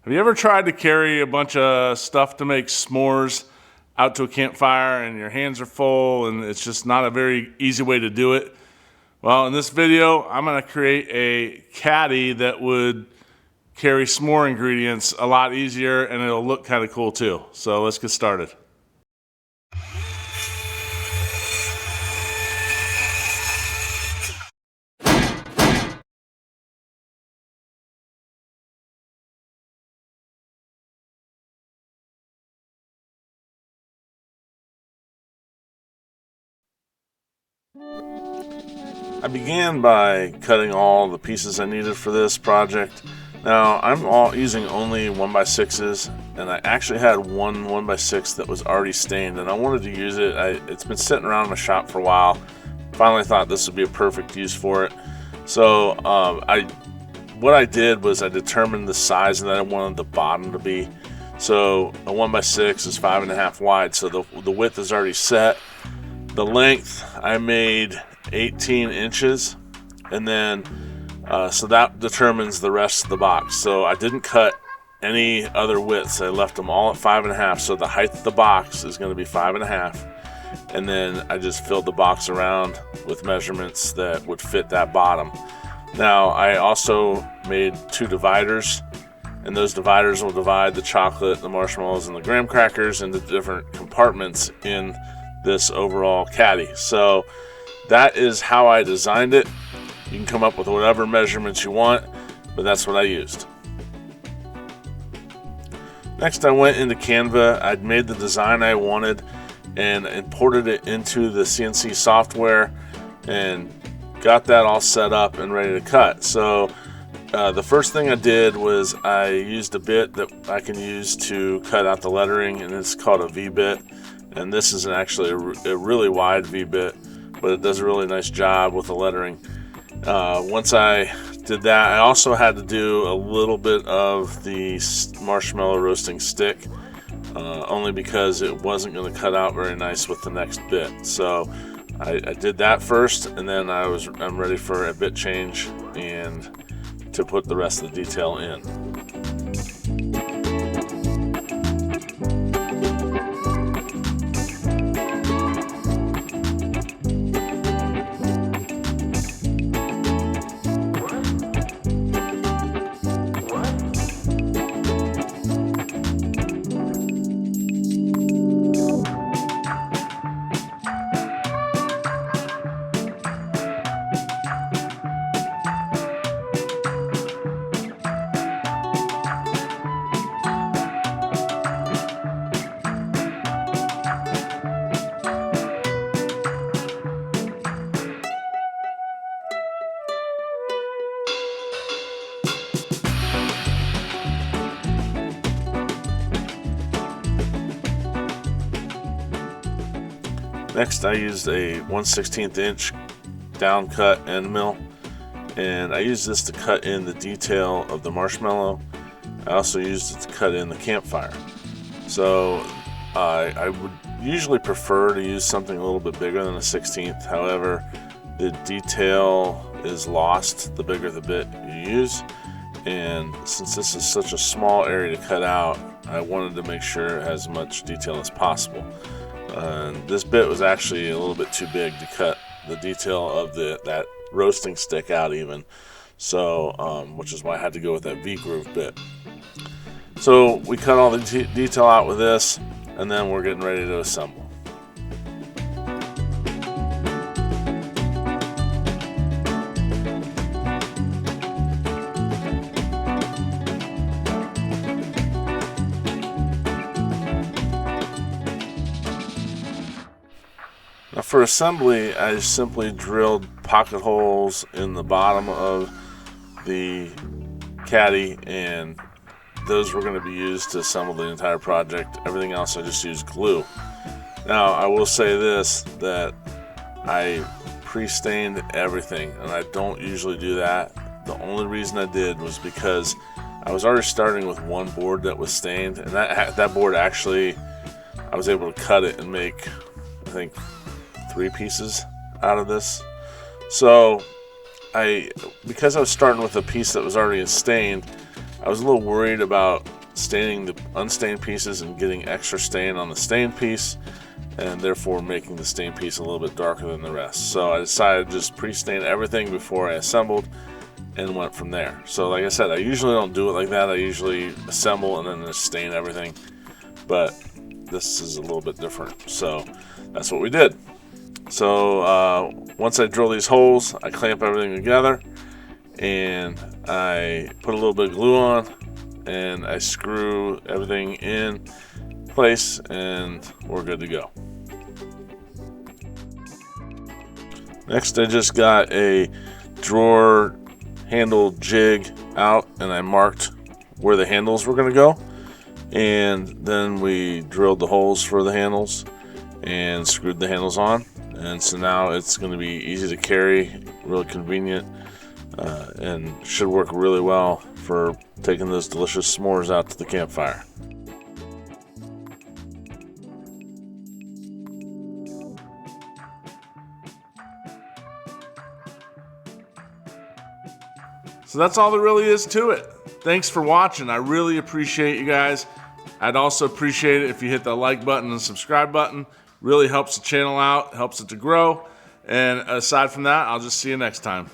Have you ever tried to carry a bunch of stuff to make s'mores out to a campfire and your hands are full and it's just not a very easy way to do it? Well, in this video, I'm going to create a caddy that would carry s'more ingredients a lot easier, and it'll look kind of cool too. So let's get started. I began by cutting all the pieces I needed for this project. Now I'm using only 1x6s, and I actually had one 1x6 that was already stained and I wanted to use it. It's been sitting around my shop for a while. Finally thought this would be a perfect use for it. So what I did was I determined the size that I wanted the bottom to be. So a 1x6 is 5.5 wide, so the width is already set. The length I made 18 inches, and then so that determines the rest of the box. So I didn't cut any other widths. I left them all at 5.5, so the height of the box is going to be 5.5, and then I just filled the box around with measurements that would fit that bottom. Now I also made 2 dividers, and those dividers will divide the chocolate, the marshmallows, and the graham crackers into different compartments in this overall caddy. So that is how I designed it. You can come up with whatever measurements you want, but that's what I used. Next, I went into Canva. I'd made the design I wanted and imported it into the CNC software and got that all set up and ready to cut. So the first thing I did was I used a bit that I can use to cut out the lettering, and it's called a V-bit. And this is actually a really wide V-bit, but it does a really nice job with the lettering. Once I did that, I also had to do a little bit of the marshmallow roasting stick, only because it wasn't going to cut out very nice with the next bit. So I did that first, and then I'm ready for a bit change and to put the rest of the detail in. Next, I used a 1/16 inch down cut end mill, and I used this to cut in the detail of the marshmallow. I also used it to cut in the campfire. So I would usually prefer to use something a little bit bigger than a 16th. However, the detail is lost the bigger the bit you use, and since this is such a small area to cut out, I wanted to make sure it has as much detail as possible. This bit was actually a little bit too big to cut the detail of that roasting stick out even, so which is why I had to go with that V-groove bit. So we cut all the detail out with this, and then we're getting ready to assemble. Now for assembly, I simply drilled pocket holes in the bottom of the caddy, and those were going to be used to assemble the entire project. Everything else I just used glue. Now I will say this, that I pre-stained everything, and I don't usually do that. The only reason I did was because I was already starting with one board that was stained, and that board actually, I was able to cut it and make, I think, 3 pieces out of this. So because I was starting with a piece that was already stained, I was a little worried about staining the unstained pieces and getting extra stain on the stained piece, and therefore making the stained piece a little bit darker than the rest. So I decided to just pre-stain everything before I assembled and went from there. So like I said, I usually don't do it like that. I usually assemble and then just stain everything, but this is a little bit different. So that's what we did. So once I drill these holes, I clamp everything together and I put a little bit of glue on and I screw everything in place and we're good to go. Next, I just got a drawer handle jig out and I marked where the handles were going to go, and then we drilled the holes for the handles and screwed the handles on, and so now it's going to be easy to carry, really convenient, and should work really well for taking those delicious s'mores out to the campfire. So that's all there really is to it. Thanks for watching. I really appreciate you guys. I'd also appreciate it if you hit the like button and subscribe button. Really helps the channel out, helps it to grow. And aside from that, I'll just see you next time.